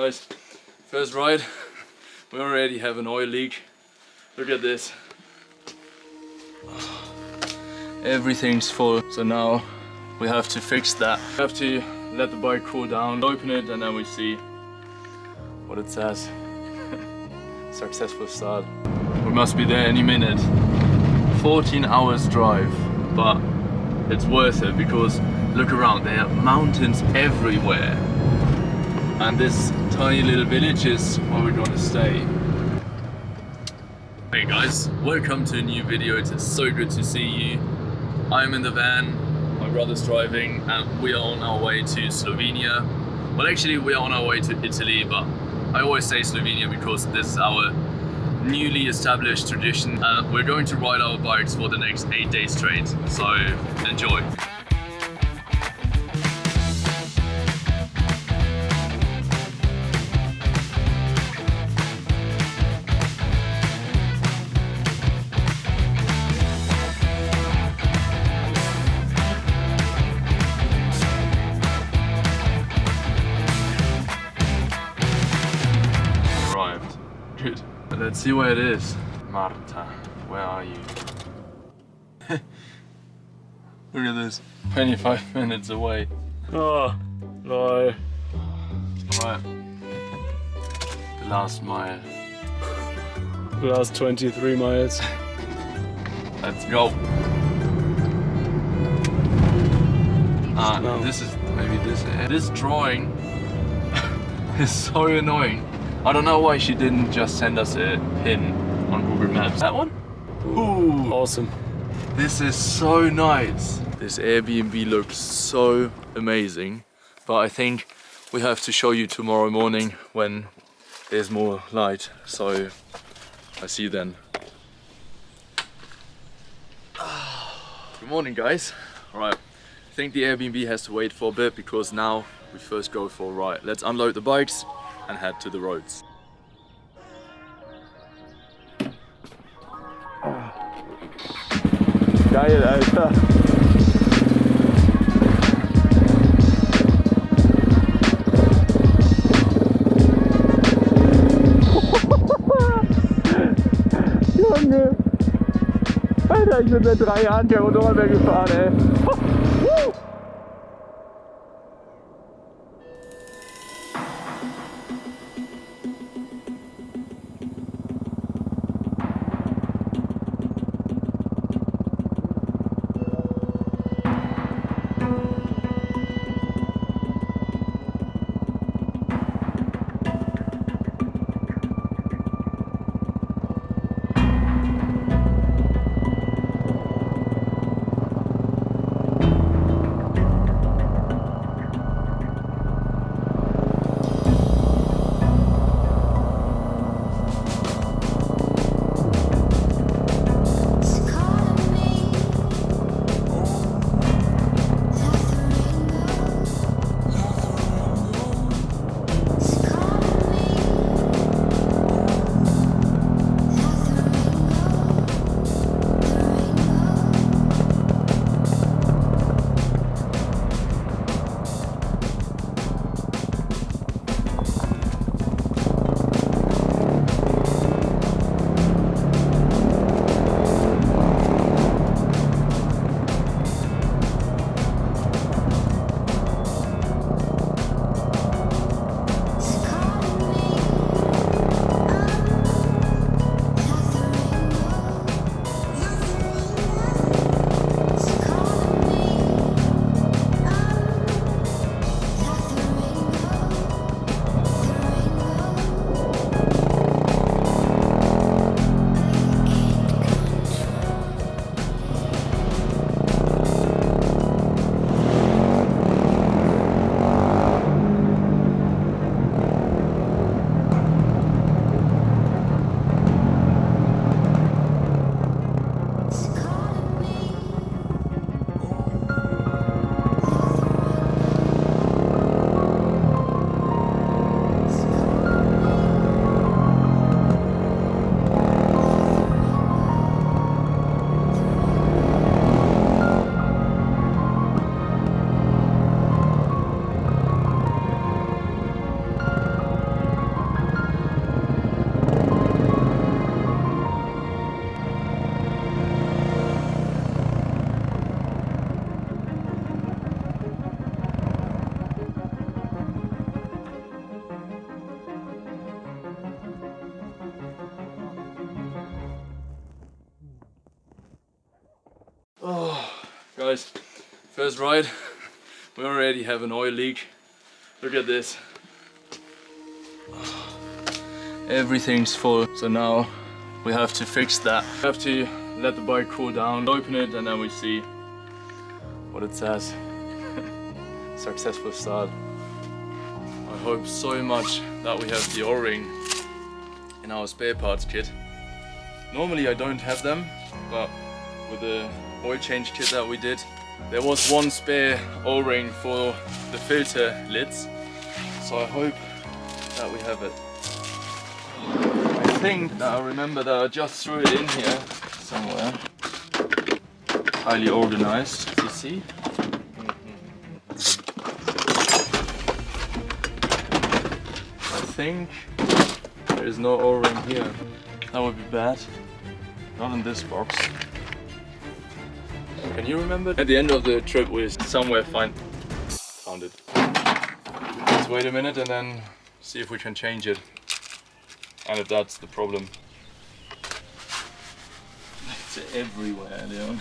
guys, first ride, we already have an oil leak. Look at this. Everything's full, so now we have to fix that. We have to let the bike cool down, open it, and then we see what it says. Successful start. We must be there any minute. 14 hours drive, but it's worth it because look around, there are mountains everywhere. And this tiny little village is where we're gonna stay. Hey guys, welcome to a new video. It is so good to see you. I'm in the van, my brother's driving, and we are on our way to Slovenia. Well, actually we are on our way to Italy, but I always say Slovenia because this is our newly established tradition. We're going to ride our bikes for the next 8 days straight, so enjoy. Good. Let's see where it is. Marta, where are you? Look at this. 25 minutes away. Oh, no. Right. The last mile. The last 23 miles. Let's go. This is maybe this. This drawing is so annoying. I don't know why she didn't just send us a pin on Google Maps. That one? Ooh, awesome. This is so nice. This Airbnb looks so amazing, but I think we have to show you tomorrow morning when there's more light. So I see you then. Good morning, guys. All right, I think the Airbnb has to wait for a bit because now we first go for a ride. Let's unload the bikes and head to the roads. Geil, Alter. Junge! Alter, ich bin seit 3 Jahren kein Motorrad mehr gefahren, ey. First ride, we already have an oil leak. Look at this. Everything's full, so now we have to fix that. We have to let the bike cool down, open it, and then we see what it says. Successful start. I hope so much that we have the O-ring in our spare parts kit. Normally I don't have them, but with the oil change kit that we did, there was one spare O-ring for the filter lids, so I hope that we have it. I think that I remember that I just threw it in here somewhere. Highly organized, as you see. I think there is no O-ring here. That would be bad. Not in this box. Can you remember? At the end of the trip we somewhere found it. Let's wait a minute and then see if we can change it. And if that's the problem. It's everywhere, Leon.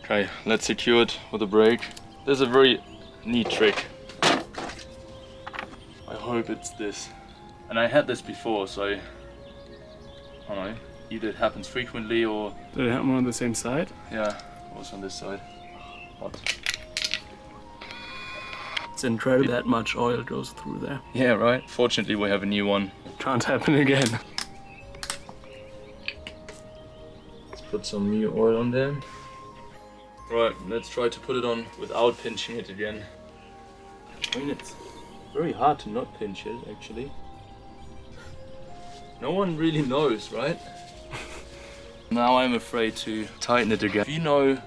Okay, let's secure it with a brake. There's a very neat trick. I hope it's this. And I had this before, so I don't know. Either it happens frequently or... Did it happen on the same side? Yeah, it was on this side. But it's incredible that much oil goes through there. yeah, right. Fortunately, we have a new one. Can't happen again. Let's put some new oil on there. Right, let's try to put it on without pinching it again. I mean, it's very hard to not pinch it, actually. No one really knows, right? Now I'm afraid to tighten it again. If you know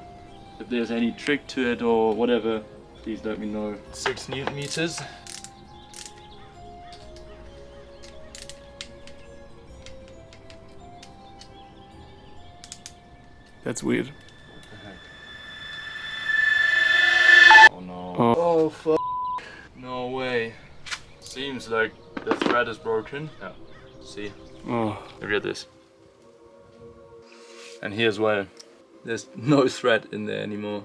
if there's any trick to it or whatever, please let me know. 6 Newton meters. That's weird. Oh no. Oh fuck. No way. Seems like the thread is broken. Yeah. See? Oh. Look at this. And here as well. There's no thread in there anymore.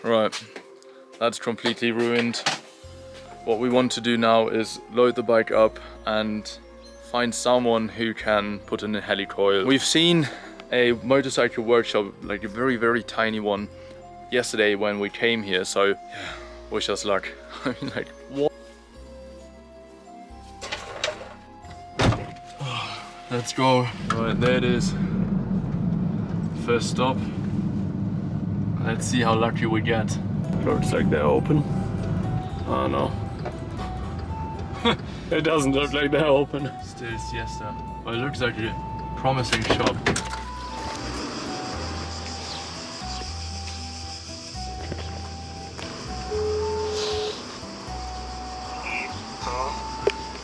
Right. That's completely ruined. What we want to do now is load the bike up and find someone who can put in a helicoil. We've seen a motorcycle workshop, like a very, very tiny one, yesterday when we came here, so yeah, wish us luck. I mean, like, what? Let's go. Right, there it is. First stop. Let's see how lucky we get. Looks like they're open. Oh no. It doesn't look like they're open. Still siesta. But it looks like a promising shop.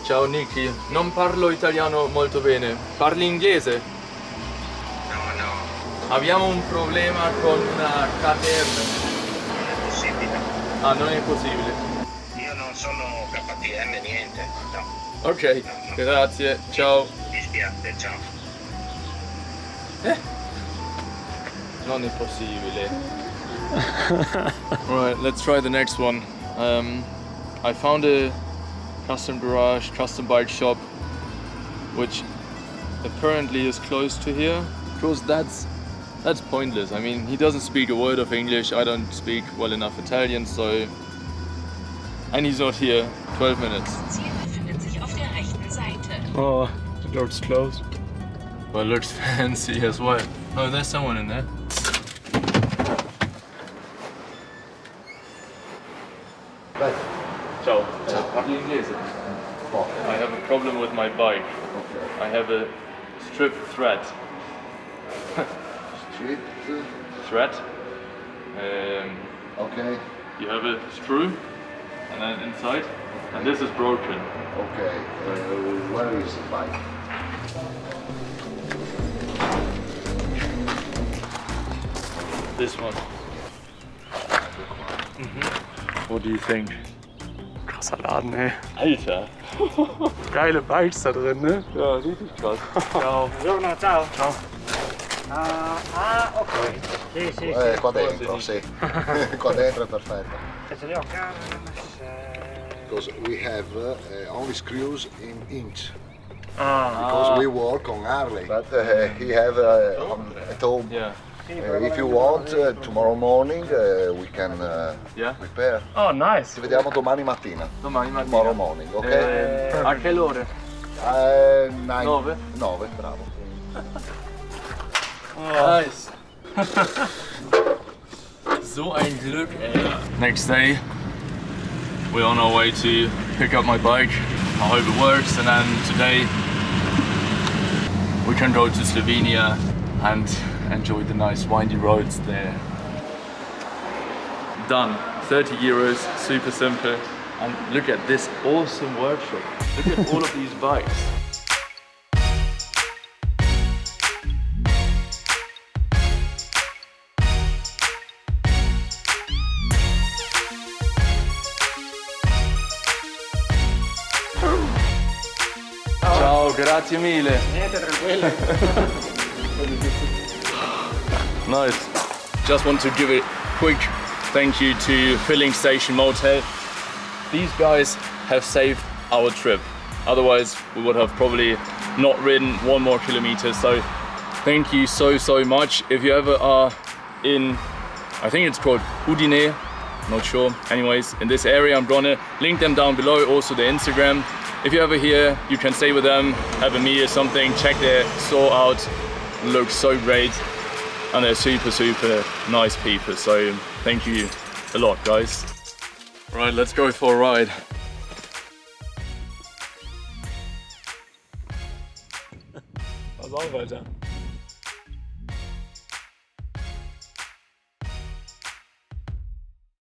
Ciao Nicky, non parlo italiano molto bene. Parli inglese? No, Abbiamo un problema con una caterna. non è possibile. Ah, non è possibile. Io non sono KTM, niente. No, Ok, grazie, ciao. mi spiace, ciao. Non è possibile. Alright, let's try the next one. I found a custom garage, custom bike shop, which apparently is close to here. Of course, that's pointless. I mean, he doesn't speak a word of English. I don't speak well enough Italian, so... And he's not here. 12 minutes. Ziel befindet sich auf der rechten Seite. Oh, it looks close. But it looks fancy as well. Oh, there's someone in there. Ciao. Parli inglese? I have a problem with my bike. I have a stripped thread. Street. Thread. Okay. You have a screw, and then inside, and this is broken. Okay. Where is the bike? This one. What do you think? Krasser Laden, ey. Alter. Geile Bikes da drin, ne? Ja, richtig krass. Ciao. Ciao. Ciao. Ok. Sì, sì, Qua dentro, sì. Qua dentro è perfetto. Ce li ho qua. Because we have only screws in inch. Ah. Because we work on Harley. But he have at home. Yeah. If you want, tomorrow morning we can Yeah. repair. Oh, nice. Ci vediamo domani mattina. Domani mattina. Tomorrow morning, ok? A che ore? 9? 9, bravo. Nice. So ein Glück, ey. Next day, we're on our way to pick up my bike. I hope it works, and then today we can go to Slovenia and enjoy the nice windy roads there. Done. 30 euros, super simple. And look at this awesome workshop. Look at all of these bikes. Ciao, grazie mille. Niente, tranquillo. Nice. Just want to give a quick thank you to Filling Station Moto. These guys have saved our trip. Otherwise, we would have probably not ridden 1 more kilometer. So thank you so much. If you ever are in, I think it's called Udine, not sure. Anyways, in this area, I'm gonna link them down below, also their Instagram. If you're ever here, you can stay with them, have a meal or something, check their store out. Looks so great. And they're super nice people. So thank you a lot, guys. Right, let's go for a ride. Was auch weiter.